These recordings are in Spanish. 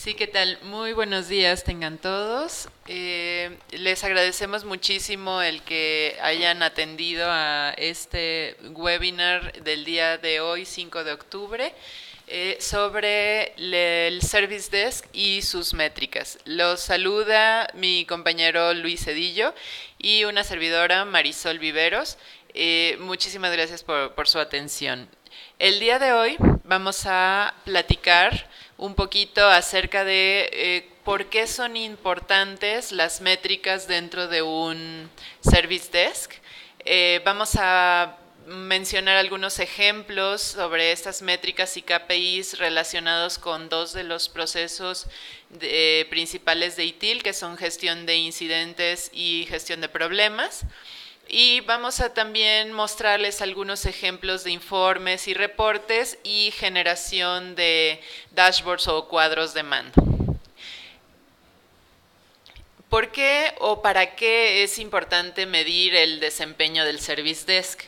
Sí, ¿qué tal? Muy buenos días tengan todos. Les agradecemos muchísimo el que hayan atendido a este webinar del día de hoy, 5 de octubre, sobre el Service Desk y sus métricas. Los saluda mi compañero Luis Cedillo y una servidora, Marisol Viveros. Muchísimas gracias por su atención. El día de hoy vamos a platicar un poquito acerca de por qué son importantes las métricas dentro de un Service Desk. Vamos a mencionar algunos ejemplos sobre estas métricas y KPIs relacionados con dos de los procesos principales de ITIL, que son gestión de incidentes y gestión de problemas. Y vamos a también mostrarles algunos ejemplos de informes y reportes y generación de dashboards o cuadros de mando. ¿Por qué o para qué es importante medir el desempeño del Service Desk?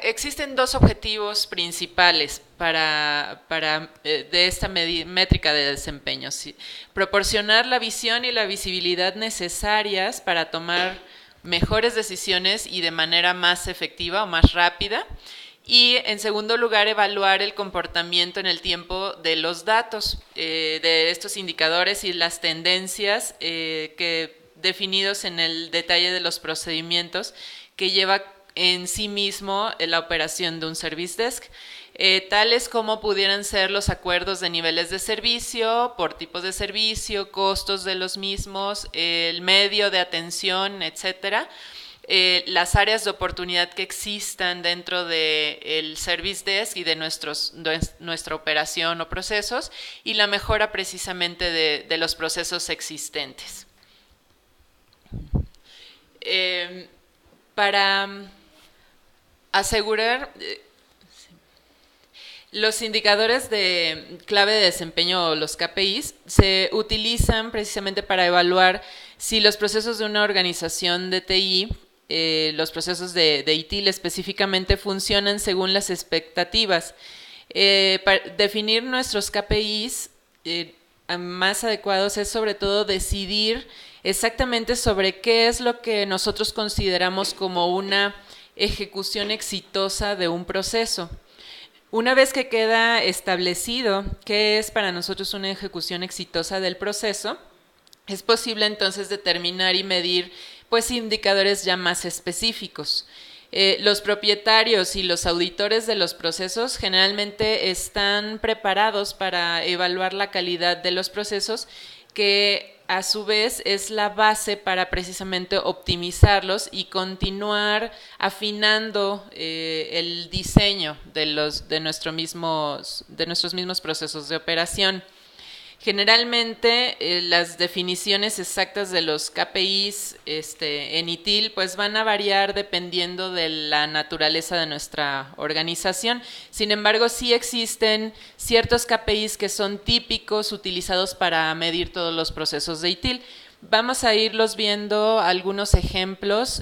Existen dos objetivos principales de esta métrica de desempeño. ¿Sí? Proporcionar la visión y la visibilidad necesarias para tomar mejores decisiones y de manera más efectiva o más rápida. Y en segundo lugar, evaluar el comportamiento en el tiempo de los datos, de estos indicadores y las tendencias definidos en el detalle de los procedimientos que lleva en sí mismo la operación de un Service Desk, tales como pudieran ser los acuerdos de niveles de servicio, por tipos de servicio, costos de los mismos, el medio de atención, etcétera. Las áreas de oportunidad que existan dentro del Service Desk y de nuestra operación o procesos y la mejora precisamente de los procesos existentes. Para asegurar los indicadores de clave de desempeño o los KPIs se utilizan precisamente para evaluar si los procesos de una organización de TI, los procesos de ITIL específicamente, funcionan según las expectativas. Para definir nuestros KPIs más adecuados es sobre todo decidir exactamente sobre qué es lo que nosotros consideramos como una ejecución exitosa de un proceso. Una vez que queda establecido qué es para nosotros una ejecución exitosa del proceso, es posible entonces determinar y medir pues indicadores ya más específicos. Los propietarios y los auditores de los procesos generalmente están preparados para evaluar la calidad de los procesos, que a su vez es la base para precisamente optimizarlos y continuar afinando el diseño de nuestros mismos procesos de operación. Generalmente las definiciones exactas de los KPIs en ITIL pues van a variar dependiendo de la naturaleza de nuestra organización. Sin embargo, sí existen ciertos KPIs que son típicos utilizados para medir todos los procesos de ITIL. Vamos a irlos viendo algunos ejemplos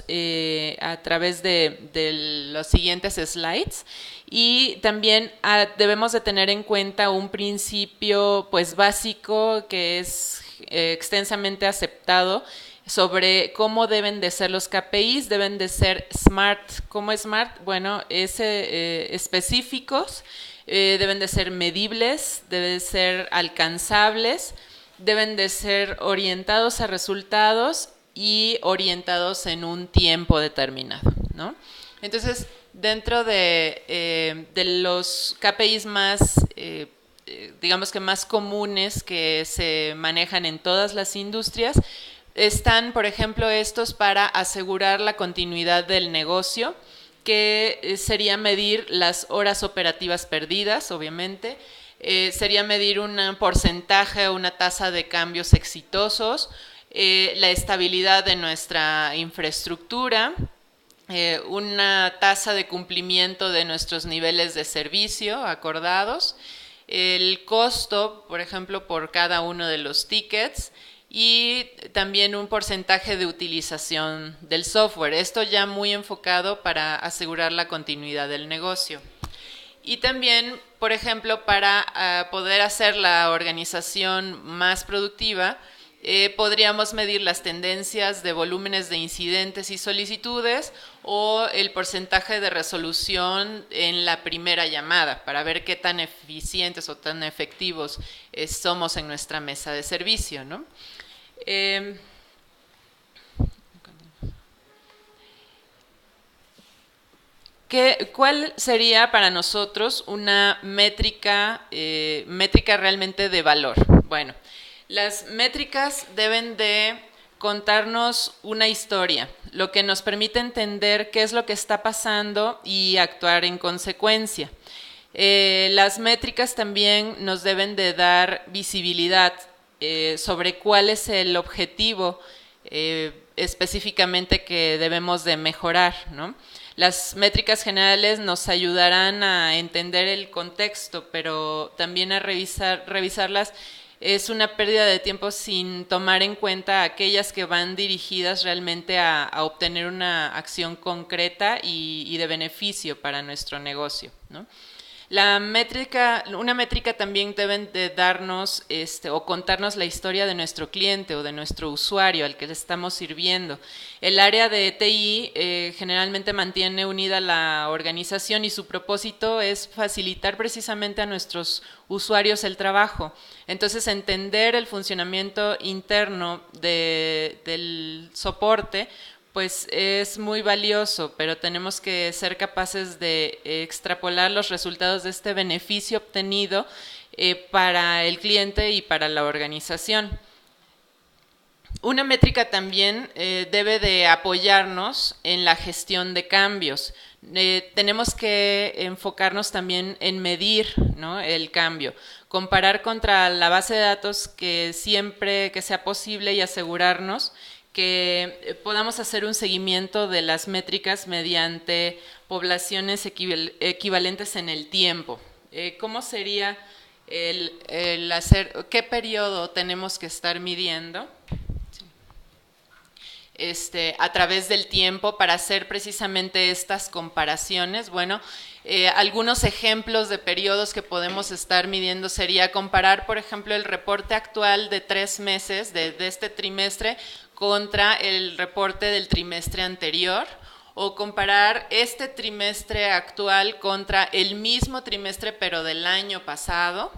a través de los siguientes slides. Y también debemos de tener en cuenta un principio pues básico que es extensamente aceptado sobre cómo deben de ser los KPIs. Deben de ser SMART. ¿Cómo es SMART? Bueno, específicos, deben de ser medibles, deben de ser alcanzables, deben de ser orientados a resultados y orientados en un tiempo determinado, ¿no? Entonces, dentro de los KPIs más, digamos que más comunes que se manejan en todas las industrias, están, por ejemplo, estos para asegurar la continuidad del negocio, que sería medir las horas operativas perdidas, obviamente, sería medir un porcentaje, una tasa de cambios exitosos, la estabilidad de nuestra infraestructura, una tasa de cumplimiento de nuestros niveles de servicio acordados, el costo, por ejemplo, por cada uno de los tickets y también un porcentaje de utilización del software. Esto ya muy enfocado para asegurar la continuidad del negocio. Y también, por ejemplo, para poder hacer la organización más productiva, podríamos medir las tendencias de volúmenes de incidentes y solicitudes o el porcentaje de resolución en la primera llamada para ver qué tan eficientes o tan efectivos somos en nuestra mesa de servicio, ¿no? ¿Cuál sería para nosotros una métrica realmente de valor? Bueno, las métricas deben de contarnos una historia, lo que nos permite entender qué es lo que está pasando y actuar en consecuencia. Las métricas también nos deben de dar visibilidad sobre cuál es el objetivo específicamente que debemos de mejorar, ¿no? Las métricas generales nos ayudarán a entender el contexto, pero también a revisarlas es una pérdida de tiempo sin tomar en cuenta aquellas que van dirigidas realmente a obtener una acción concreta y de beneficio para nuestro negocio, ¿no? Una métrica también deben de darnos o contarnos la historia de nuestro cliente o de nuestro usuario al que le estamos sirviendo. El área de TI generalmente mantiene unida la organización y su propósito es facilitar precisamente a nuestros usuarios el trabajo. Entonces, entender el funcionamiento interno del soporte pues es muy valioso, pero tenemos que ser capaces de extrapolar los resultados de este beneficio obtenido para el cliente y para la organización. Una métrica también debe de apoyarnos en la gestión de cambios. Tenemos que enfocarnos también en medir, ¿no?, el cambio, comparar contra la base de datos que siempre que sea posible y asegurarnos que podamos hacer un seguimiento de las métricas mediante poblaciones equivalentes en el tiempo. ¿Cómo sería el hacer, qué periodo tenemos que estar midiendo a través del tiempo para hacer precisamente estas comparaciones? Bueno, algunos ejemplos de periodos que podemos estar midiendo sería comparar, por ejemplo, el reporte actual de 3 meses de este trimestre contra el reporte del trimestre anterior, o comparar este trimestre actual contra el mismo trimestre pero del año pasado,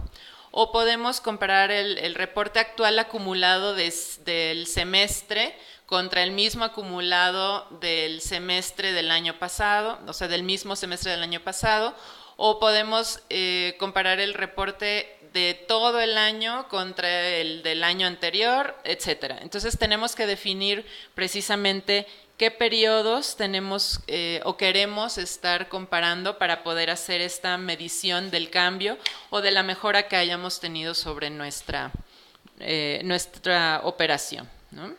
o podemos comparar el reporte actual acumulado del semestre contra el mismo acumulado del semestre del año pasado, o sea, del mismo semestre del año pasado, o podemos comparar el reporte de todo el año contra el del año anterior, etcétera. Entonces tenemos que definir precisamente qué periodos tenemos o queremos estar comparando para poder hacer esta medición del cambio o de la mejora que hayamos tenido sobre nuestra operación, ¿no?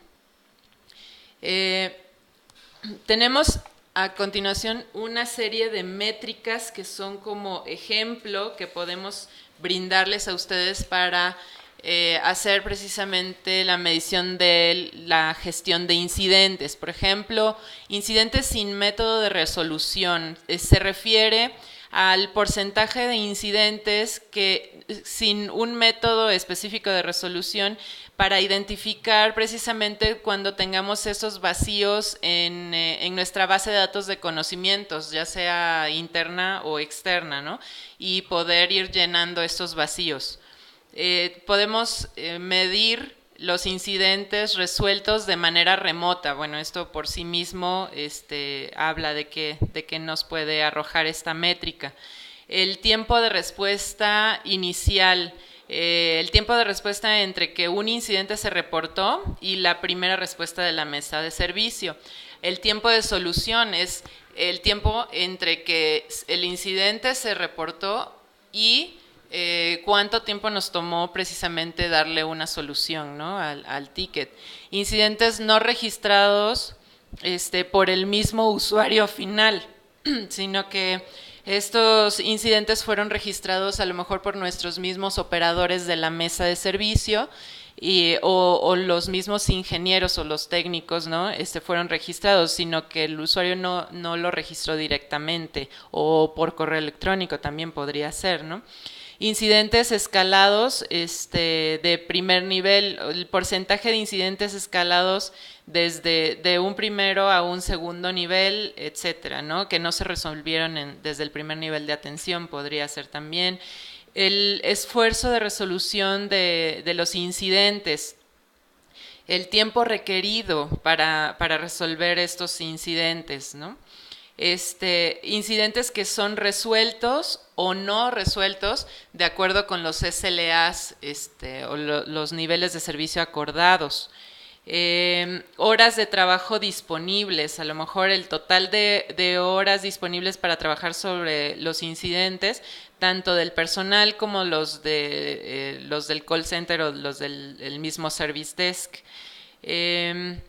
Tenemos a continuación una serie de métricas que son como ejemplo que podemos brindarles a ustedes para hacer precisamente la medición de la gestión de incidentes. Por ejemplo, incidentes sin método de resolución. Se refiere al porcentaje de incidentes que sin un método específico de resolución para identificar precisamente cuando tengamos esos vacíos en nuestra base de datos de conocimientos, ya sea interna o externa, ¿no? Y poder ir llenando estos vacíos. Podemos medir los incidentes resueltos de manera remota. Bueno, esto por sí mismo habla de que nos puede arrojar esta métrica. El tiempo de respuesta inicial, el tiempo de respuesta entre que un incidente se reportó y la primera respuesta de la mesa de servicio. El tiempo de solución es el tiempo entre que el incidente se reportó y cuánto tiempo nos tomó precisamente darle una solución, ¿no?, al ticket. Incidentes no registrados por el mismo usuario final, sino que estos incidentes fueron registrados a lo mejor por nuestros mismos operadores de la mesa de servicio o los mismos ingenieros o los técnicos, ¿no? Fueron registrados, sino que el usuario no lo registró directamente, o por correo electrónico también podría ser, ¿no? Incidentes escalados de primer nivel, el porcentaje de incidentes escalados desde de un primero a un segundo nivel, etcétera, ¿no? Que no se resolvieron desde el primer nivel de atención, podría ser también. El esfuerzo de resolución de los incidentes, el tiempo requerido para resolver estos incidentes, ¿no? Incidentes que son resueltos o no resueltos de acuerdo con los SLAs o los niveles de servicio acordados. Horas de trabajo disponibles, a lo mejor el total de horas disponibles para trabajar sobre los incidentes, tanto del personal como los del call center o los del mismo service desk. El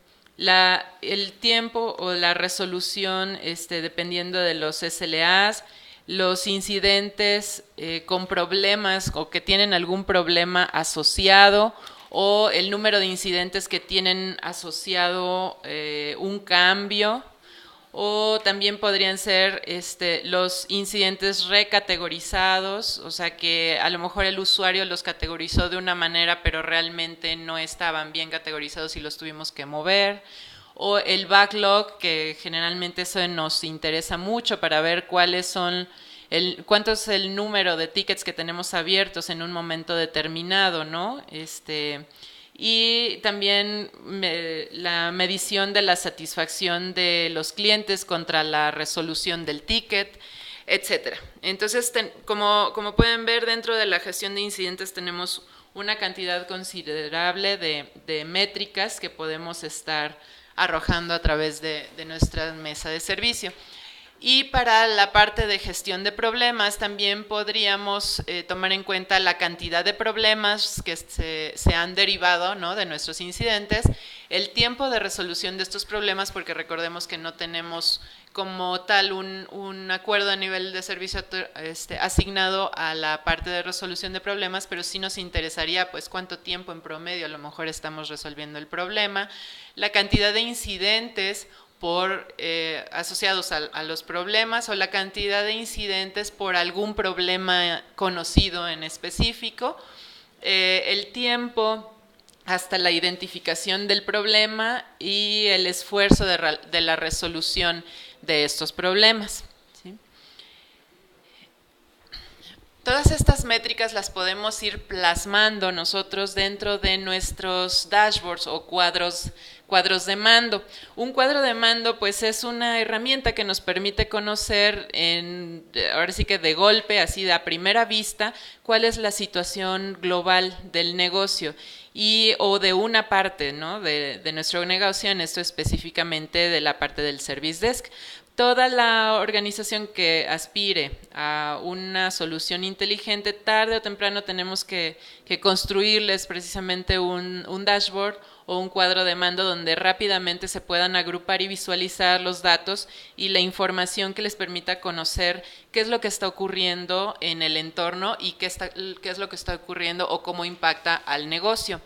tiempo o la resolución dependiendo de los SLAs, los incidentes con problemas o que tienen algún problema asociado, o el número de incidentes que tienen asociado un cambio, o también podrían ser los incidentes recategorizados, o sea que a lo mejor el usuario los categorizó de una manera pero realmente no estaban bien categorizados y los tuvimos que mover, o el backlog, que generalmente eso nos interesa mucho para ver cuáles son cuánto es el número de tickets que tenemos abiertos en un momento determinado, ¿no? Y también la medición de la satisfacción de los clientes contra la resolución del ticket, etcétera. Entonces, como pueden ver, dentro de la gestión de incidentes tenemos una cantidad considerable de métricas que podemos estar arrojando a través de nuestra mesa de servicio. Y para la parte de gestión de problemas también podríamos tomar en cuenta la cantidad de problemas que se han derivado, ¿no?, de nuestros incidentes, el tiempo de resolución de estos problemas, porque recordemos que no tenemos como tal un acuerdo a nivel de servicio asignado a la parte de resolución de problemas, pero sí nos interesaría pues cuánto tiempo en promedio a lo mejor estamos resolviendo el problema, la cantidad de incidentes asociados a los problemas, o la cantidad de incidentes por algún problema conocido en específico, el tiempo hasta la identificación del problema y el esfuerzo de la resolución de estos problemas, ¿sí? Todas estas métricas las podemos ir plasmando nosotros dentro de nuestros dashboards o cuadros de mando. Un cuadro de mando pues es una herramienta que nos permite conocer ahora sí que de golpe, así a primera vista, cuál es la situación global del negocio o de una parte, ¿no?, de nuestro negocio, en esto específicamente de la parte del service desk. Toda la organización que aspire a una solución inteligente, tarde o temprano tenemos que construirles precisamente un dashboard o un cuadro de mando donde rápidamente se puedan agrupar y visualizar los datos y la información que les permita conocer qué es lo que está ocurriendo en el entorno y qué es lo que está ocurriendo o cómo impacta al negocio.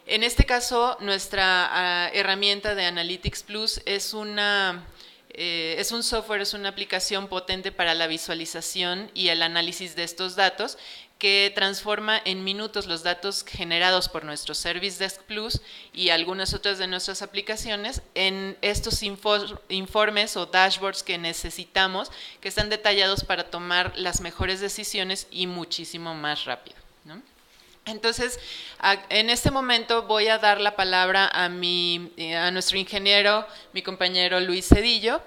En este caso, nuestra herramienta de Analytics Plus es un software, es una aplicación potente para la visualización y el análisis de estos datos, que transforma en minutos los datos generados por nuestro Service Desk Plus y algunas otras de nuestras aplicaciones en estos informes o dashboards que necesitamos, que están detallados para tomar las mejores decisiones y muchísimo más rápido, ¿no? Entonces, en este momento voy a dar la palabra a nuestro ingeniero, mi compañero Luis Cedillo,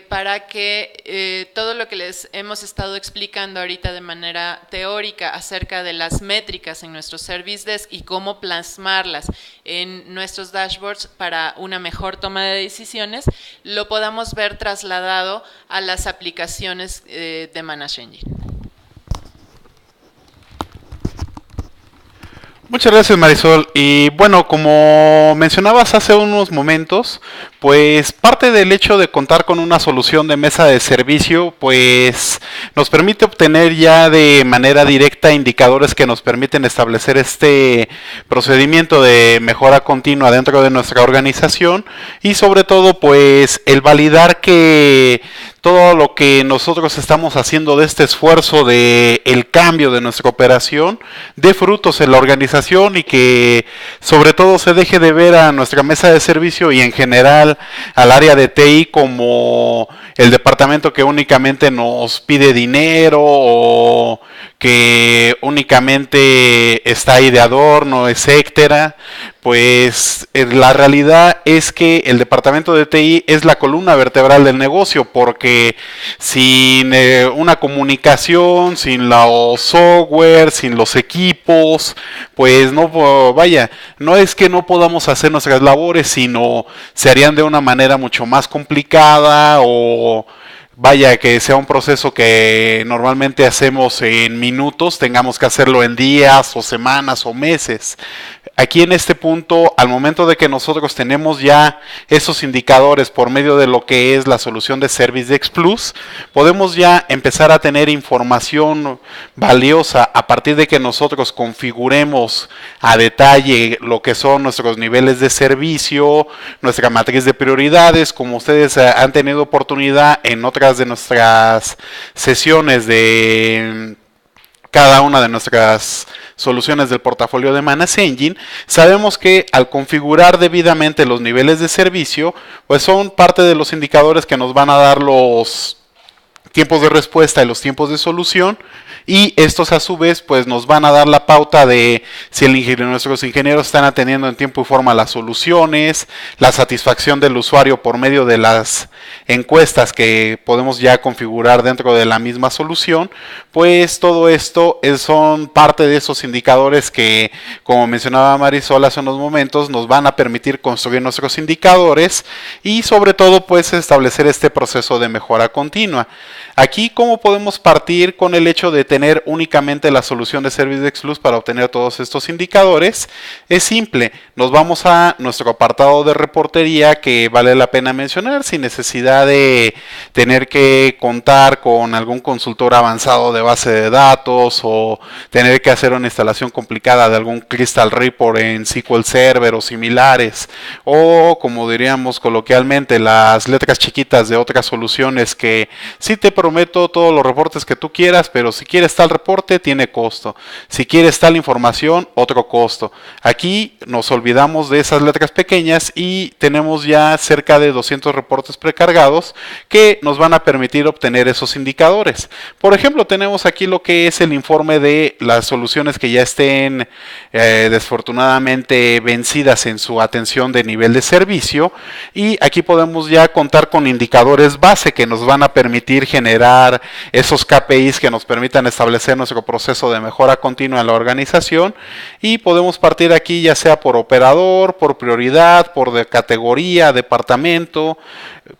para que todo lo que les hemos estado explicando ahorita de manera teórica acerca de las métricas en nuestro Service Desk y cómo plasmarlas en nuestros dashboards para una mejor toma de decisiones, lo podamos ver trasladado a las aplicaciones de Manage Engine. Muchas gracias, Marisol. Y bueno, como mencionabas hace unos momentos, pues parte del hecho de contar con una solución de mesa de servicio, pues nos permite obtener ya de manera directa indicadores que nos permiten establecer este procedimiento de mejora continua dentro de nuestra organización y sobre todo pues el validar que todo lo que nosotros estamos haciendo de este esfuerzo de el cambio de nuestra operación dé frutos en la organización y que sobre todo se deje de ver a nuestra mesa de servicio y en general al área de TI como el departamento que únicamente nos pide dinero o que únicamente está ahí de adorno, etcétera. Pues la realidad es que el departamento de TI es la columna vertebral del negocio, porque sin una comunicación, sin los software, sin los equipos, pues no, vaya, no es que no podamos hacer nuestras labores, sino se harían de una manera mucho más complicada o vaya, que sea un proceso que normalmente hacemos en minutos, tengamos que hacerlo en días o semanas o meses. Aquí en este punto, al momento de que nosotros tenemos ya esos indicadores por medio de lo que es la solución de ServiceDex Plus, podemos ya empezar a tener información valiosa a partir de que nosotros configuremos a detalle lo que son nuestros niveles de servicio, nuestra matriz de prioridades, como ustedes han tenido oportunidad en otras de nuestras sesiones de cada una de nuestras soluciones del portafolio de Manage Engine, sabemos que al configurar debidamente los niveles de servicio, pues son parte de los indicadores que nos van a dar los tiempos de respuesta y los tiempos de solución, y estos a su vez pues nos van a dar la pauta de si nuestros ingenieros están atendiendo en tiempo y forma las soluciones, la satisfacción del usuario por medio de las encuestas que podemos ya configurar dentro de la misma solución. Pues todo esto son parte de esos indicadores que, como mencionaba Marisol hace unos momentos, nos van a permitir construir nuestros indicadores y sobre todo pues establecer este proceso de mejora continua. Aquí, ¿cómo podemos partir con el hecho de tener únicamente la solución de ServiceDex Plus para obtener todos estos indicadores? Es simple, nos vamos a nuestro apartado de reportería que vale la pena mencionar sin necesidad de tener que contar con algún consultor avanzado de base de datos o tener que hacer una instalación complicada de algún Crystal Report en SQL Server o similares, o como diríamos coloquialmente, las letras chiquitas de otras soluciones que sí te prometo todos los reportes que tú quieras, pero si quieres tal reporte tiene costo, si quieres tal información otro costo. Aquí nos olvidamos de esas letras pequeñas y tenemos ya cerca de 200 reportes precargados que nos van a permitir obtener esos indicadores. Por ejemplo, tenemos aquí lo que es el informe de las soluciones que ya estén desfortunadamente vencidas en su atención de nivel de servicio, y aquí podemos ya contar con indicadores base que nos van a permitir generar esos KPIs que nos permitan establecer nuestro proceso de mejora continua en la organización, y podemos partir aquí ya sea por operador, por prioridad, por de categoría, departamento.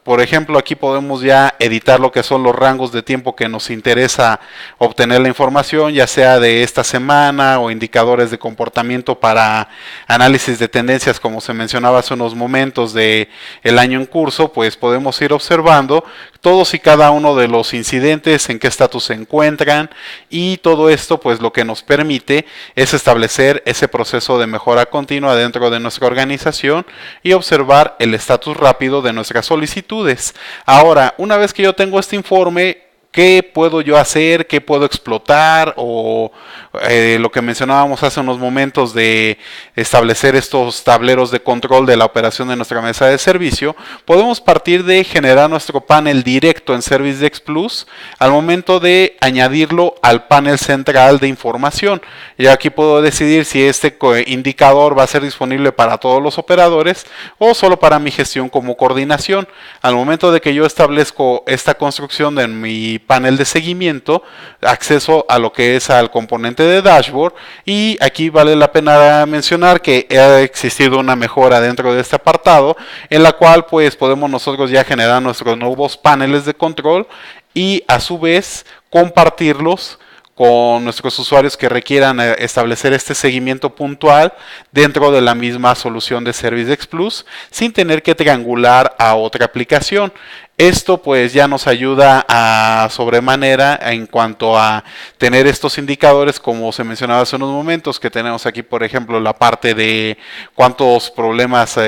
Por ejemplo, aquí podemos ya editar lo que son los rangos de tiempo que nos interesa obtener la información, ya sea de esta semana o indicadores de comportamiento para análisis de tendencias, como se mencionaba hace unos momentos de el año en curso. Pues podemos ir observando todos y cada uno de los incidentes, en qué estatus se encuentran, y todo esto pues lo que nos permite es establecer ese proceso de mejora continua dentro de nuestra organización y observar el estatus rápido de nuestras solicitudes. Ahora, una vez que yo tengo este informe, ¿qué puedo yo hacer? ¿Qué puedo explotar? O lo que mencionábamos hace unos momentos de establecer estos tableros de control de la operación de nuestra mesa de servicio. Podemos partir de generar nuestro panel directo en ServiceDex Plus al momento de añadirlo al panel central de información. Y aquí puedo decidir si este indicador va a ser disponible para todos los operadores o solo para mi gestión como coordinación. Al momento de que yo establezco esta construcción de mi panel de seguimiento, acceso a lo que es al componente de dashboard, y aquí vale la pena mencionar que ha existido una mejora dentro de este apartado en la cual pues podemos nosotros ya generar nuestros nuevos paneles de control y a su vez compartirlos con nuestros usuarios que requieran establecer este seguimiento puntual dentro de la misma solución de ServiceX Plus sin tener que triangular a otra aplicación. Esto pues ya nos ayuda a sobremanera en cuanto a tener estos indicadores, como se mencionaba hace unos momentos, que tenemos aquí por ejemplo la parte de cuántos problemas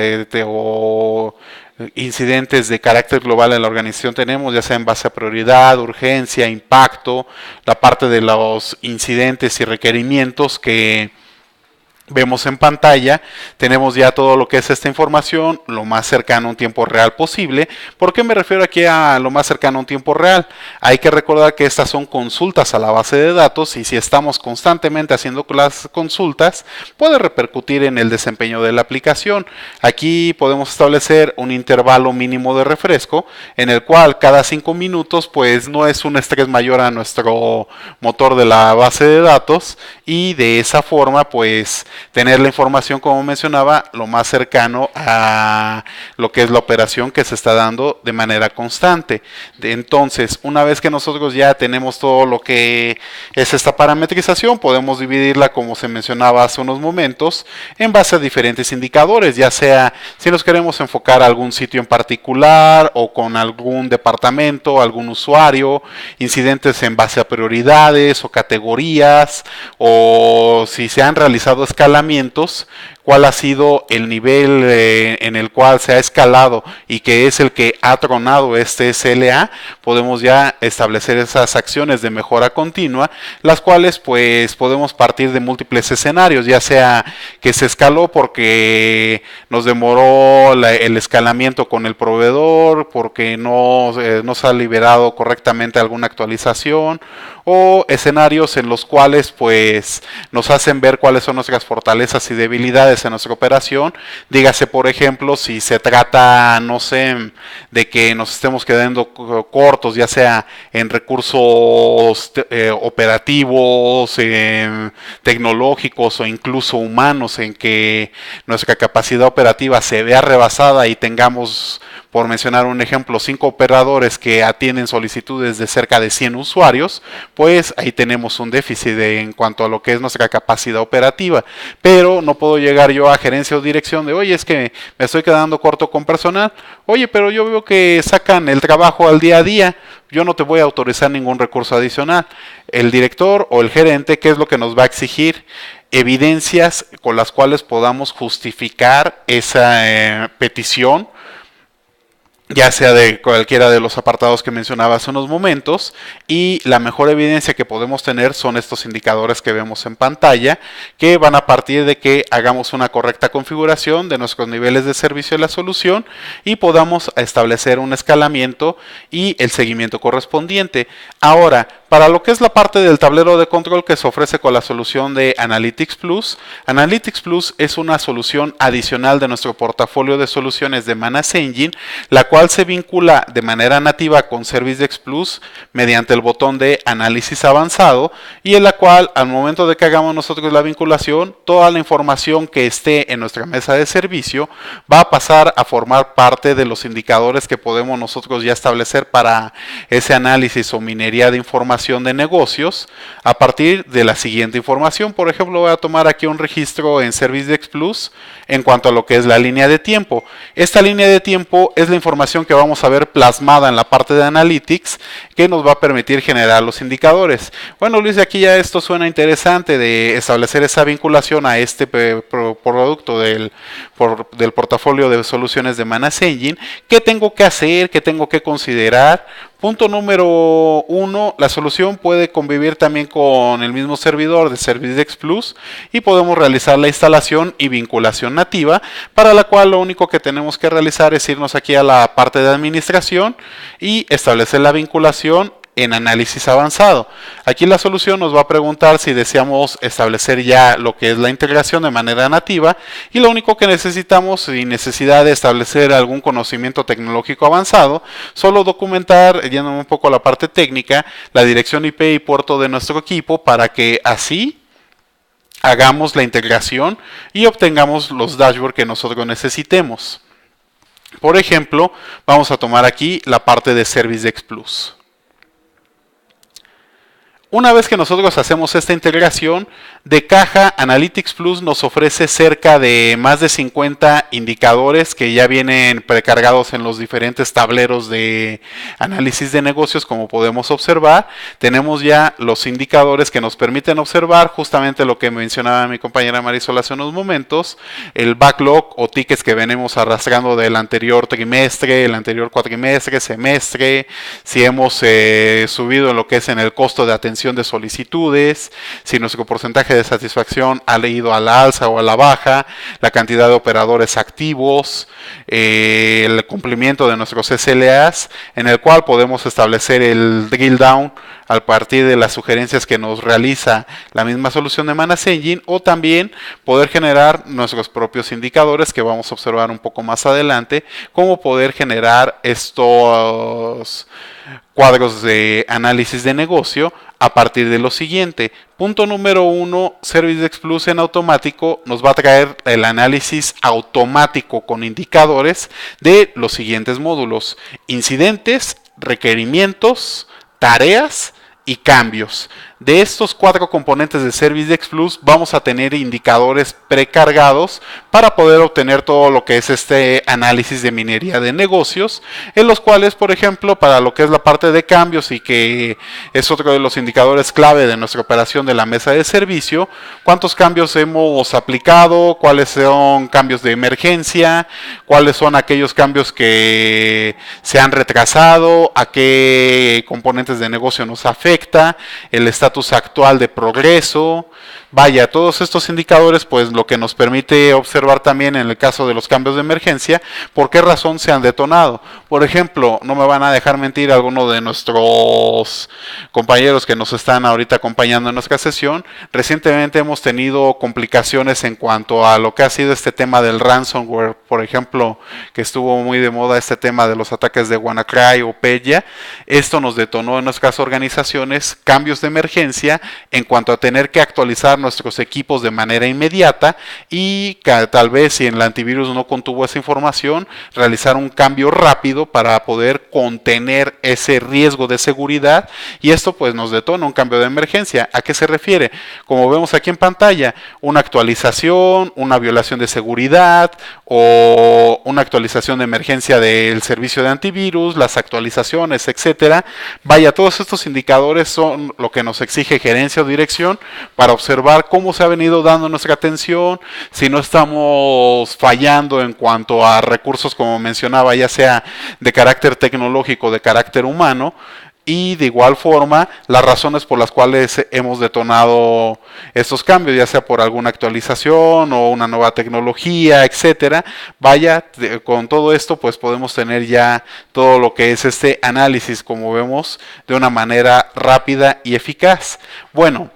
o incidentes de carácter global en la organización tenemos, ya sea en base a prioridad, urgencia, impacto, la parte de los incidentes y requerimientos que vemos en pantalla. Tenemos ya todo lo que es esta información lo más cercano a un tiempo real posible. ¿Por qué me refiero aquí a lo más cercano a un tiempo real? Hay que recordar que estas son consultas a la base de datos y si estamos constantemente haciendo las consultas puede repercutir en el desempeño de la aplicación. Aquí podemos establecer un intervalo mínimo de refresco en el cual cada 5 minutos pues no es un estrés mayor a nuestro motor de la base de datos y de esa forma pues tener la información, como mencionaba, lo más cercano a lo que es la operación que se está dando de manera constante. Entonces, una vez que nosotros ya tenemos todo lo que es esta parametrización, podemos dividirla, como se mencionaba hace unos momentos, en base a diferentes indicadores, ya sea si nos queremos enfocar a algún sitio en particular o con algún departamento, algún usuario, incidentes en base a prioridades o categorías, o si se han realizado escalamientos, cuál ha sido el nivel en el cual se ha escalado y que es el que ha tronado este SLA. Podemos ya establecer esas acciones de mejora continua, las cuales pues podemos partir de múltiples escenarios, ya sea que se escaló porque nos demoró el escalamiento con el proveedor, porque no se ha liberado correctamente alguna actualización, o escenarios en los cuales pues nos hacen ver cuáles son nuestras fortalezas y debilidades en nuestra operación. Dígase por ejemplo si se trata, no sé, de que nos estemos quedando cortos, ya sea en recursos operativos, tecnológicos o incluso humanos, en que nuestra capacidad operativa se vea rebasada y tengamos, por mencionar un ejemplo, 5 operadores que atienden solicitudes de cerca de 100 usuarios, pues ahí tenemos un déficit en cuanto a lo que es nuestra capacidad operativa. Pero no puedo llegar yo a gerencia o dirección de, oye, es que me estoy quedando corto con personal, oye, pero yo veo que sacan el trabajo al día a día, yo no te voy a autorizar ningún recurso adicional. El director o el gerente, ¿qué es lo que nos va a exigir? Evidencias con las cuales podamos justificar esa petición, ya sea de cualquiera de los apartados que mencionaba hace unos momentos, y la mejor evidencia que podemos tener son estos indicadores que vemos en pantalla, que van a partir de que hagamos una correcta configuración de nuestros niveles de servicio de la solución y podamos establecer un escalamiento y el seguimiento correspondiente. Ahora, para lo que es la parte del tablero de control que se ofrece con la solución de Analytics Plus es una solución adicional de nuestro portafolio de soluciones de Manage Engine, la cual se vincula de manera nativa con ServiceX Plus mediante el botón de análisis avanzado, y en la cual al momento de que hagamos nosotros la vinculación, toda la información que esté en nuestra mesa de servicio va a pasar a formar parte de los indicadores que podemos nosotros ya establecer para ese análisis o minería de información de negocios a partir de la siguiente información. Por ejemplo, voy a tomar aquí un registro en ServiceX Plus en cuanto a lo que es la línea de tiempo. Esta línea de tiempo es la información que vamos a ver plasmada en la parte de Analytics, que nos va a permitir generar los indicadores. Bueno, Luis, aquí ya esto suena interesante de establecer esa vinculación a este producto del portafolio de soluciones de Manage Engine. ¿Qué tengo que hacer? ¿Qué tengo que considerar? Punto número 1, la solución puede convivir también con el mismo servidor de ServiceX Plus y podemos realizar la instalación y vinculación nativa, para la cual lo único que tenemos que realizar es irnos aquí a la parte de administración y establecer la vinculación en análisis avanzado. Aquí la solución nos va a preguntar si deseamos establecer ya lo que es la integración de manera nativa, y lo único que necesitamos, sin necesidad de establecer algún conocimiento tecnológico avanzado, solo documentar, yéndome un poco a la parte técnica, la dirección IP y puerto de nuestro equipo para que así hagamos la integración y obtengamos los dashboards que nosotros necesitemos. Por ejemplo, vamos a tomar aquí la parte de ServiceX Plus. Una vez que nosotros hacemos esta integración, de caja Analytics Plus nos ofrece cerca de más de 50 indicadores que ya vienen precargados en los diferentes tableros de análisis de negocios, como podemos observar. Tenemos ya los indicadores que nos permiten observar justamente lo que mencionaba mi compañera Marisol hace unos momentos, el backlog o tickets que venimos arrastrando del anterior trimestre, el anterior cuatrimestre, semestre, si hemos subido en lo que es en el costo de atención de solicitudes, si nuestro porcentaje de satisfacción ha ido a la alza o a la baja, la cantidad de operadores activos, el cumplimiento de nuestros SLAs, en el cual podemos establecer el drill down a partir de las sugerencias que nos realiza la misma solución de Manage Engine, o también poder generar nuestros propios indicadores que vamos a observar un poco más adelante, como poder generar estos cuadros de análisis de negocio a partir de lo siguiente. Punto número 1, ServiceDesk Plus en automático nos va a traer el análisis automático con indicadores de los siguientes módulos: incidentes, requerimientos, tareas y cambios. De estos 4 componentes de ServiceDesk Plus vamos a tener indicadores precargados para poder obtener todo lo que es este análisis de minería de negocios, en los cuales, por ejemplo, para lo que es la parte de cambios, y que es otro de los indicadores clave de nuestra operación de la mesa de servicio, cuántos cambios hemos aplicado, cuáles son cambios de emergencia, cuáles son aquellos cambios que se han retrasado, a qué componentes de negocio nos afecta, el estatus actual de progreso. Vaya, todos estos indicadores, pues lo que nos permite observar también en el caso de los cambios de emergencia, por qué razón se han detonado. Por ejemplo, no me van a dejar mentir algunos de nuestros compañeros que nos están ahorita acompañando en nuestra sesión. Recientemente hemos tenido complicaciones en cuanto a lo que ha sido este tema del ransomware, por ejemplo, que estuvo muy de moda este tema de los ataques de WannaCry o Pella. Esto nos detonó en nuestras organizaciones cambios de emergencia en cuanto a tener que actualizar nuestros equipos de manera inmediata, y tal vez si en el antivirus no contuvo esa información, realizar un cambio rápido para poder contener ese riesgo de seguridad, y esto pues nos detona un cambio de emergencia. ¿A qué se refiere? Como vemos aquí en pantalla, una actualización, una violación de seguridad o una actualización de emergencia del servicio de antivirus, las actualizaciones, etcétera. Vaya, todos estos indicadores son lo que nos exige gerencia o dirección para observar cómo se ha venido dando nuestra atención, si no estamos fallando en cuanto a recursos, como mencionaba, ya sea de carácter tecnológico o de carácter humano, y de igual forma las razones por las cuales hemos detonado estos cambios, ya sea por alguna actualización o una nueva tecnología, etcétera. Vaya, con todo esto pues podemos tener ya todo lo que es este análisis, como vemos, de una manera rápida y eficaz. Bueno,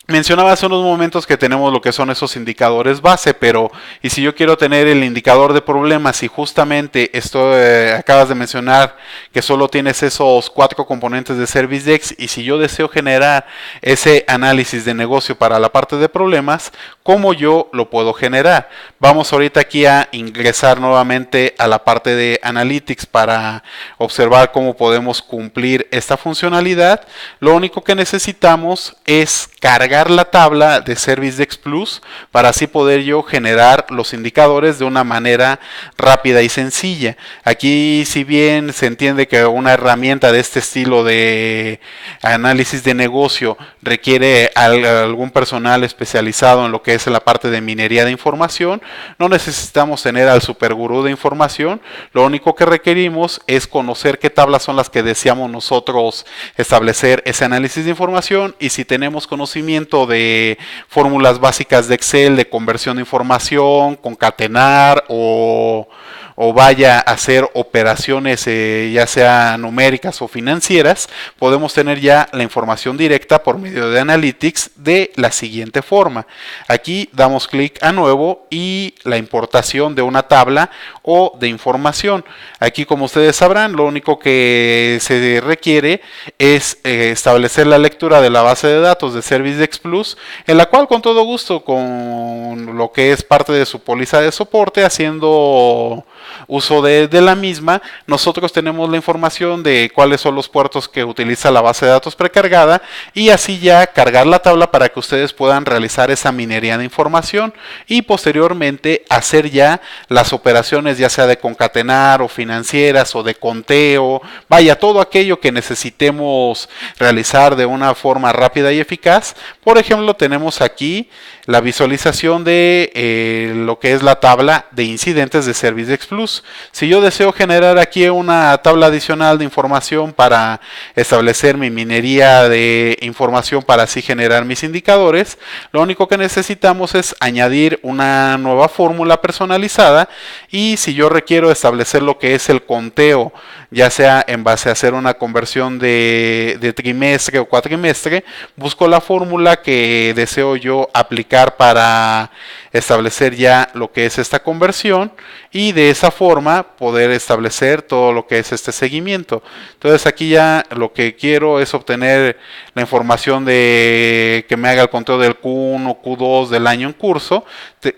mencionaba hace unos momentos que tenemos lo que son esos indicadores base, pero ¿y si yo quiero tener el indicador de problemas y justamente esto acabas de mencionar que solo tienes esos 4 componentes de ServiceDesk, y si yo deseo generar ese análisis de negocio para la parte de problemas, ¿cómo yo lo puedo generar? Vamos ahorita aquí a ingresar nuevamente a la parte de Analytics para observar cómo podemos cumplir esta funcionalidad. Lo único que necesitamos es cargar la tabla de ServiceDesk Plus para así poder yo generar los indicadores de una manera rápida y sencilla. Aquí, si bien se entiende que una herramienta de este estilo de análisis de negocio requiere algún personal especializado en lo que es la parte de minería de información, no necesitamos tener al supergurú de información. Lo único que requerimos es conocer qué tablas son las que deseamos nosotros establecer ese análisis de información, y si tenemos conocimiento de fórmulas básicas de Excel, de conversión de información, concatenar o vaya a hacer operaciones ya sea numéricas o financieras, podemos tener ya la información directa por medio de Analytics de la siguiente forma. Aquí damos clic a nuevo y la importación de una tabla o de información. Aquí, como ustedes sabrán, lo único que se requiere es establecer la lectura de la base de datos de ServiceDesk Plus, en la cual con todo gusto, con lo que es parte de su póliza de soporte, haciendo uso de la misma, nosotros tenemos la información de cuáles son los puertos que utiliza la base de datos precargada y así ya cargar la tabla para que ustedes puedan realizar esa minería de información y posteriormente hacer ya las operaciones ya sea de concatenar o financieras o de conteo, vaya, todo aquello que necesitemos realizar de una forma rápida y eficaz. Por ejemplo, tenemos aquí la visualización de lo que es la tabla de incidentes de ServiceDesk Plus. Si yo deseo generar aquí una tabla adicional de información para establecer mi minería de información para así generar mis indicadores, lo único que necesitamos es añadir una nueva fórmula personalizada y si yo requiero establecer lo que es el conteo, ya sea en base a hacer una conversión de trimestre o cuatrimestre, busco la fórmula que deseo yo aplicar para establecer ya lo que es esta conversión y de esa forma poder establecer todo lo que es este seguimiento. Entonces aquí ya lo que quiero es obtener la información de que me haga el conteo del Q1, Q2 del año en curso.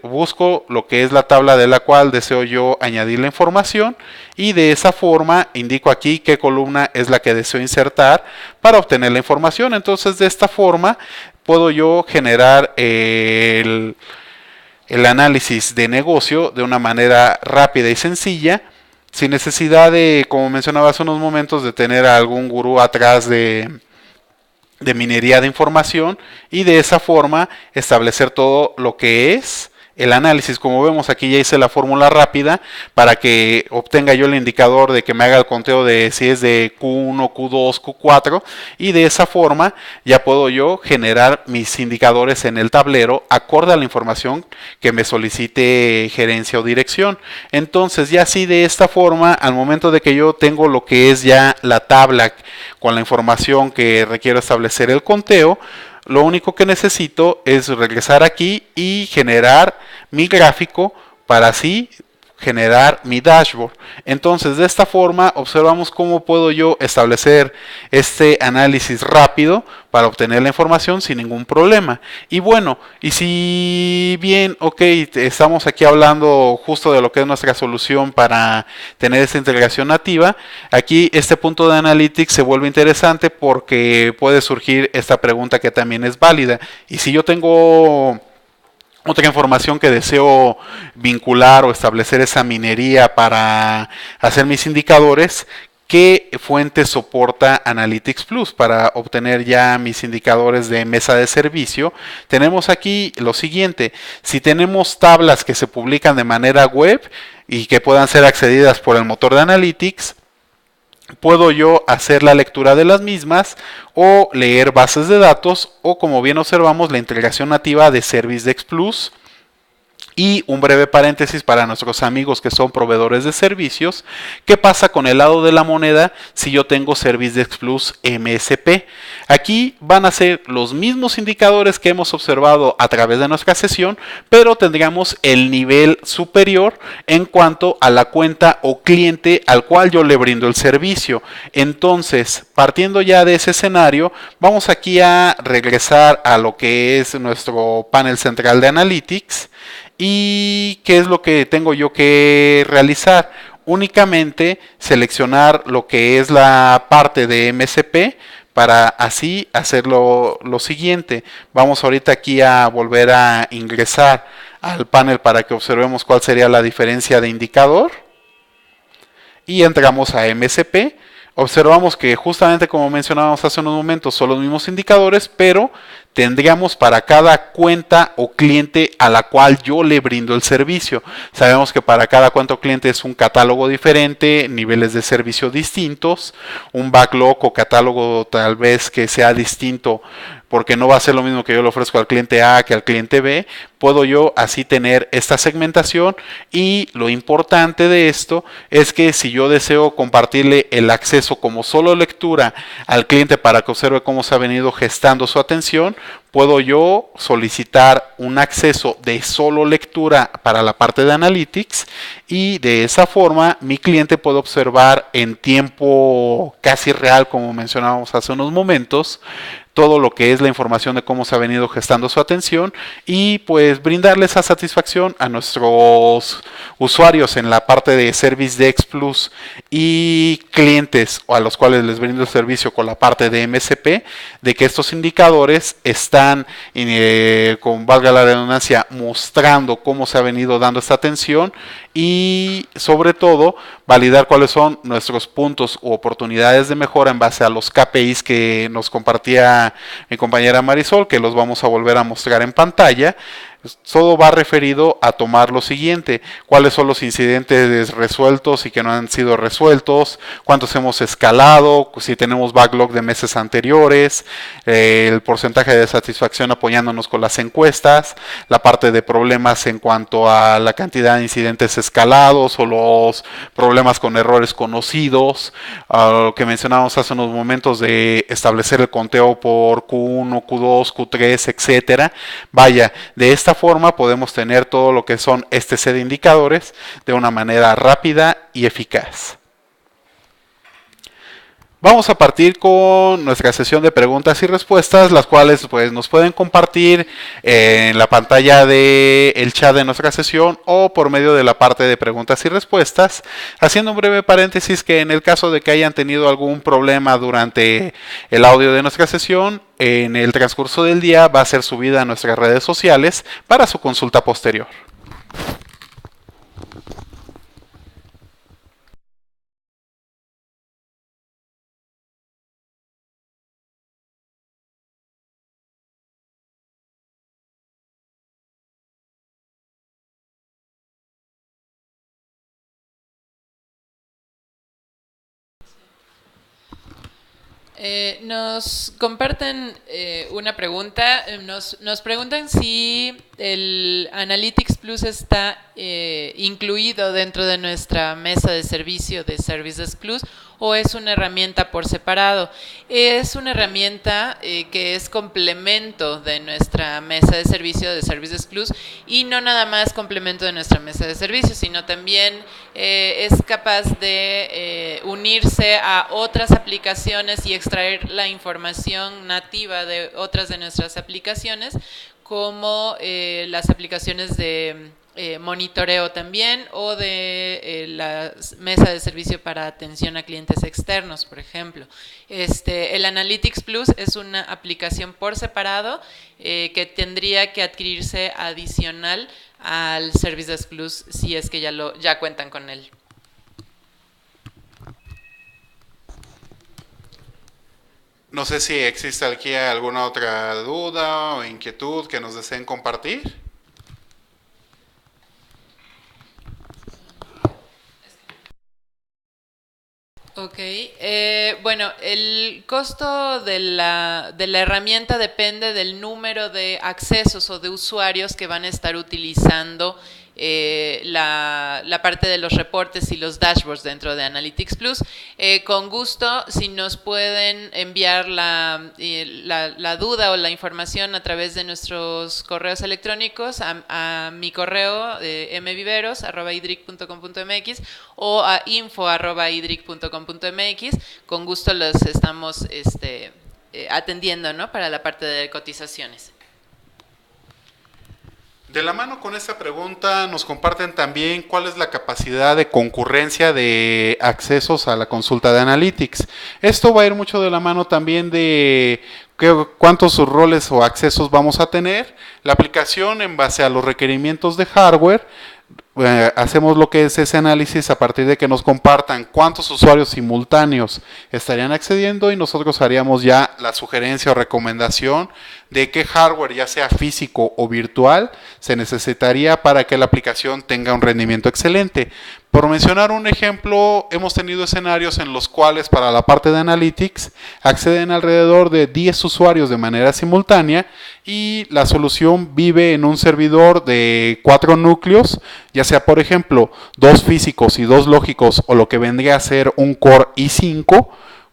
Busco lo que es la tabla de la cual deseo yo añadir la información y de esa forma indico aquí qué columna es la que deseo insertar para obtener la información. Entonces de esta forma puedo yo generar el análisis de negocio de una manera rápida y sencilla, sin necesidad de, como mencionaba hace unos momentos, de tener a algún gurú atrás de minería de información y de esa forma establecer todo lo que es el análisis. Como vemos aquí ya hice la fórmula rápida para que obtenga yo el indicador de que me haga el conteo de si es de Q1, Q2, Q4 y de esa forma ya puedo yo generar mis indicadores en el tablero acorde a la información que me solicite gerencia o dirección. Entonces ya así de esta forma al momento de que yo tengo lo que es ya la tabla con la información que requiero establecer el conteo, lo único que necesito es regresar aquí y generar mi gráfico para así generar mi dashboard. Entonces de esta forma observamos cómo puedo yo establecer este análisis rápido para obtener la información sin ningún problema. Y bueno, y si bien, ok, estamos aquí hablando justo de lo que es nuestra solución para tener esta integración nativa, aquí este punto de Analytics se vuelve interesante porque puede surgir esta pregunta que también es válida. Y si yo tengo otra información que deseo vincular o establecer esa minería para hacer mis indicadores, ¿qué fuente soporta Analytics Plus para obtener ya mis indicadores de mesa de servicio? Tenemos aquí lo siguiente: si tenemos tablas que se publican de manera web y que puedan ser accedidas por el motor de Analytics, puedo yo hacer la lectura de las mismas o leer bases de datos o, como bien observamos, la integración nativa de ServiceDesk Plus. Y un breve paréntesis para nuestros amigos que son proveedores de servicios. ¿Qué pasa con el lado de la moneda si yo tengo ServiceDesk Plus MSP? Aquí van a ser los mismos indicadores que hemos observado a través de nuestra sesión, pero tendríamos el nivel superior en cuanto a la cuenta o cliente al cual yo le brindo el servicio. Entonces, partiendo ya de ese escenario, vamos aquí a regresar a lo que es nuestro panel central de Analytics. ¿Y qué es lo que tengo yo que realizar? Únicamente seleccionar lo que es la parte de MSP para así hacer lo siguiente. Vamos ahorita aquí a volver a ingresar al panel para que observemos cuál sería la diferencia de indicador. Y entramos a MSP. Observamos que justamente como mencionábamos hace unos momentos son los mismos indicadores, pero tendríamos para cada cuenta o cliente a la cual yo le brindo el servicio. Sabemos que para cada cuenta o cliente es un catálogo diferente, niveles de servicio distintos, un backlog o catálogo tal vez que sea distinto, porque no va a ser lo mismo que yo le ofrezco al cliente A que al cliente B. Puedo yo así tener esta segmentación y lo importante de esto es que si yo deseo compartirle el acceso como solo lectura al cliente para que observe cómo se ha venido gestando su atención, puedo yo solicitar un acceso de solo lectura para la parte de Analytics y de esa forma mi cliente puede observar en tiempo casi real, como mencionábamos hace unos momentos, todo lo que es la información de cómo se ha venido gestando su atención y pues brindarle esa satisfacción a nuestros usuarios en la parte de Service Desk Plus y clientes a los cuales les brindo el servicio con la parte de MSP, de que estos indicadores están, con valga la redundancia, mostrando cómo se ha venido dando esta atención y sobre todo validar cuáles son nuestros puntos u oportunidades de mejora en base a los KPIs que nos compartía mi compañera Marisol, que los vamos a volver a mostrar en pantalla. Todo va referido a tomar lo siguiente: cuáles son los incidentes resueltos y que no han sido resueltos, cuántos hemos escalado, si tenemos backlog de meses anteriores, el porcentaje de satisfacción apoyándonos con las encuestas, la parte de problemas en cuanto a la cantidad de incidentes escalados o los problemas con errores conocidos, lo que mencionábamos hace unos momentos de establecer el conteo por Q1, Q2, Q3, etcétera. Vaya, de esta forma podemos tener todo lo que son este set de indicadores de una manera rápida y eficaz. Vamos a partir con nuestra sesión de preguntas y respuestas, las cuales pues nos pueden compartir en la pantalla del chat de nuestra sesión o por medio de la parte de preguntas y respuestas, haciendo un breve paréntesis que en el caso de que hayan tenido algún problema durante el audio de nuestra sesión, en el transcurso del día va a ser subida a nuestras redes sociales para su consulta posterior. Nos comparten una pregunta, nos preguntan si el Analytics Plus está incluido dentro de nuestra mesa de servicio de Services Plus o es una herramienta por separado. Es una herramienta que es complemento de nuestra mesa de servicio de Services Plus y no nada más complemento de nuestra mesa de servicio, sino también es capaz de unirse a otras aplicaciones y extraer la información nativa de otras de nuestras aplicaciones, como las aplicaciones de monitoreo también o de la mesa de servicio para atención a clientes externos, por ejemplo. El Analytics Plus es una aplicación por separado que tendría que adquirirse adicional al Services Plus si es que ya cuentan con él. No sé si existe aquí alguna otra duda o inquietud que nos deseen compartir. Ok, bueno, el costo de la herramienta depende del número de accesos o de usuarios que van a estar utilizando la parte de los reportes y los dashboards dentro de Analytics Plus. Con gusto, si nos pueden enviar la duda o la información a través de nuestros correos electrónicos a mi correo mviveros@idric.com.mx o a info@idric.com.mx. Con gusto los estamos atendiendo, ¿no?, para la parte de cotizaciones. De la mano con esta pregunta nos comparten también cuál es la capacidad de concurrencia de accesos a la consulta de Analytics. Esto va a ir mucho de la mano también de cuántos roles o accesos vamos a tener. La aplicación, en base a los requerimientos de hardware, hacemos lo que es ese análisis a partir de que nos compartan cuántos usuarios simultáneos estarían accediendo y nosotros haríamos ya la sugerencia o recomendación de qué hardware, ya sea físico o virtual, se necesitaría para que la aplicación tenga un rendimiento excelente. Por mencionar un ejemplo, hemos tenido escenarios en los cuales para la parte de Analytics acceden alrededor de 10 usuarios de manera simultánea y la solución vive en un servidor de 4 núcleos, ya sea por ejemplo 2 físicos y 2 lógicos o lo que vendría a ser un Core i5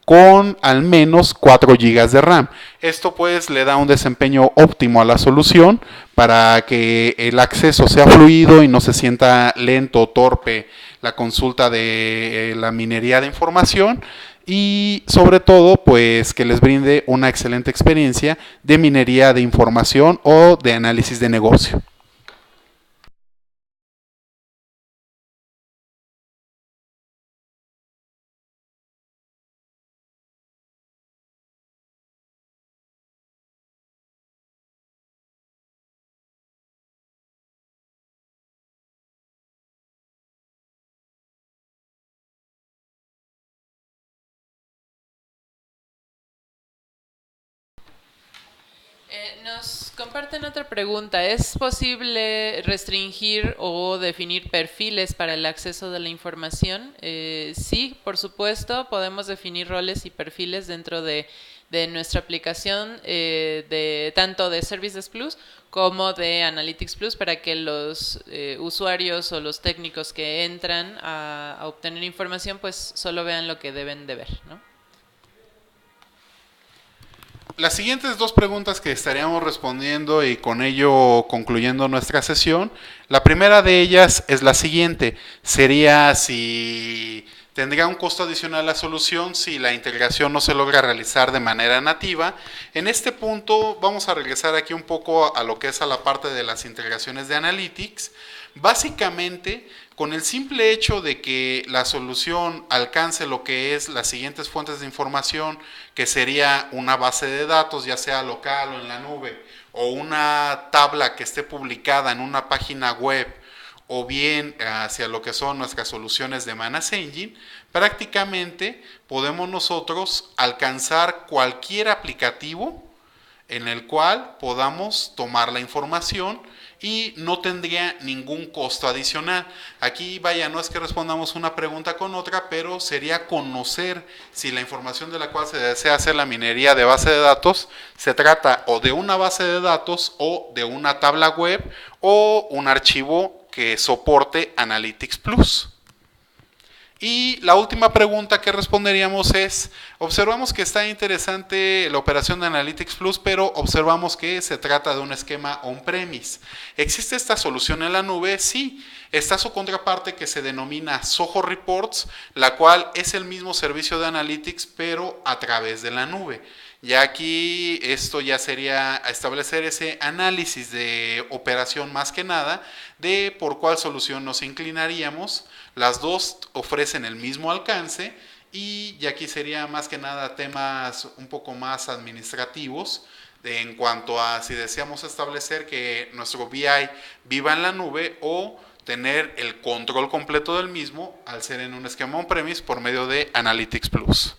con al menos 4 GB de RAM. Esto pues le da un desempeño óptimo a la solución para que el acceso sea fluido y no se sienta lento o torpe la consulta de la minería de información y sobre todo pues que les brinde una excelente experiencia de minería de información o de análisis de negocio. Nos comparten otra pregunta. ¿Es posible restringir o definir perfiles para el acceso de la información? Sí, por supuesto, podemos definir roles y perfiles dentro de nuestra aplicación, tanto de Services Plus como de Analytics Plus, para que los usuarios o los técnicos que entran a obtener información pues solo vean lo que deben de ver, ¿no? Las siguientes dos preguntas que estaríamos respondiendo y con ello concluyendo nuestra sesión, la primera de ellas es la siguiente, sería si tendría un costo adicional la solución si la integración no se logra realizar de manera nativa. En este punto vamos a regresar aquí un poco a lo que es a la parte de las integraciones de Analytics. Básicamente, con el simple hecho de que la solución alcance lo que es las siguientes fuentes de información, que sería una base de datos, ya sea local o en la nube, o una tabla que esté publicada en una página web, o bien hacia lo que son nuestras soluciones de Manage Engine, prácticamente podemos nosotros alcanzar cualquier aplicativo en el cual podamos tomar la información y no tendría ningún costo adicional. Aquí, vaya, no es que respondamos una pregunta con otra, pero sería conocer si la información de la cual se desea hacer la minería de base de datos se trata o de una base de datos o de una tabla web o un archivo que soporte Analytics Plus. Y la última pregunta que responderíamos es, observamos que está interesante la operación de Analytics Plus, pero observamos que se trata de un esquema on-premise. ¿Existe esta solución en la nube? Sí. Está su contraparte que se denomina Zoho Reports, la cual es el mismo servicio de Analytics, pero a través de la nube. Ya aquí esto ya sería establecer ese análisis de operación más que nada de por cuál solución nos inclinaríamos. Las dos ofrecen el mismo alcance y ya aquí sería más que nada temas un poco más administrativos en cuanto a si deseamos establecer que nuestro BI viva en la nube o tener el control completo del mismo al ser en un esquema on-premise por medio de Analytics Plus.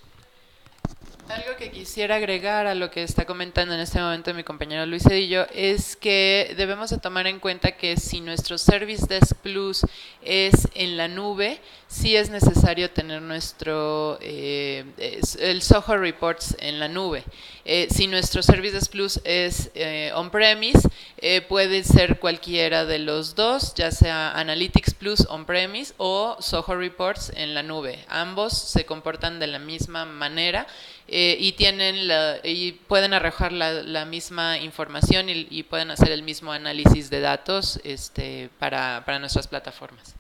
Algo que quisiera agregar a lo que está comentando en este momento mi compañero Luis Cedillo es que debemos de tomar en cuenta que si nuestro Service Desk Plus es en la nube, sí es necesario tener el Zoho Reports en la nube. Si nuestro Service Desk Plus es on-premise, puede ser cualquiera de los dos, ya sea Analytics Plus on-premise o Zoho Reports en la nube. Ambos se comportan de la misma manera. Y pueden arrojar la misma información y pueden hacer el mismo análisis de datos para nuestras plataformas.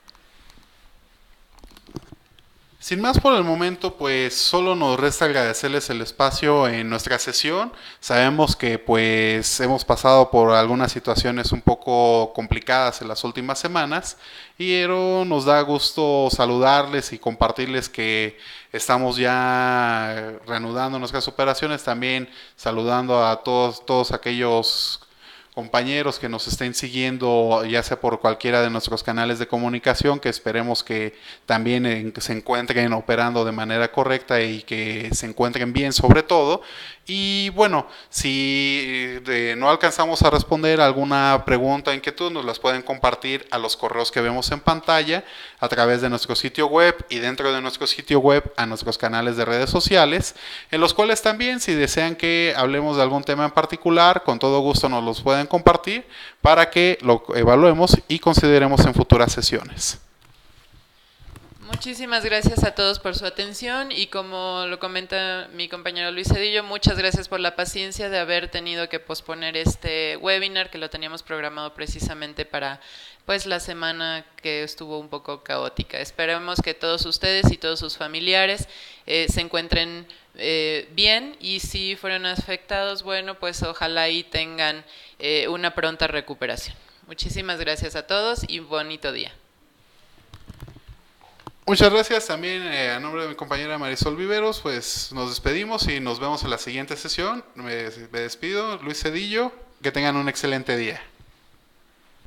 Sin más por el momento, pues solo nos resta agradecerles el espacio en nuestra sesión. Sabemos que pues hemos pasado por algunas situaciones un poco complicadas en las últimas semanas, pero nos da gusto saludarles y compartirles que estamos ya reanudando nuestras operaciones, también saludando a todos aquellos compañeros que nos estén siguiendo, ya sea por cualquiera de nuestros canales de comunicación, que esperemos que también se encuentren operando de manera correcta y que se encuentren bien sobre todo. Y bueno, si no alcanzamos a responder alguna pregunta o inquietud, nos las pueden compartir a los correos que vemos en pantalla, a través de nuestro sitio web y dentro de nuestro sitio web a nuestros canales de redes sociales, en los cuales también, si desean que hablemos de algún tema en particular, con todo gusto nos los pueden compartir para que lo evaluemos y consideremos en futuras sesiones. Muchísimas gracias a todos por su atención y como lo comenta mi compañero Luis Cedillo, muchas gracias por la paciencia de haber tenido que posponer este webinar que lo teníamos programado precisamente para pues la semana que estuvo un poco caótica. Esperemos que todos ustedes y todos sus familiares se encuentren bien y si fueron afectados, bueno, pues ojalá y tengan una pronta recuperación. Muchísimas gracias a todos y bonito día. Muchas gracias también a nombre de mi compañera Marisol Viveros, pues nos despedimos y nos vemos en la siguiente sesión. Me despido, Luis Cedillo, que tengan un excelente día.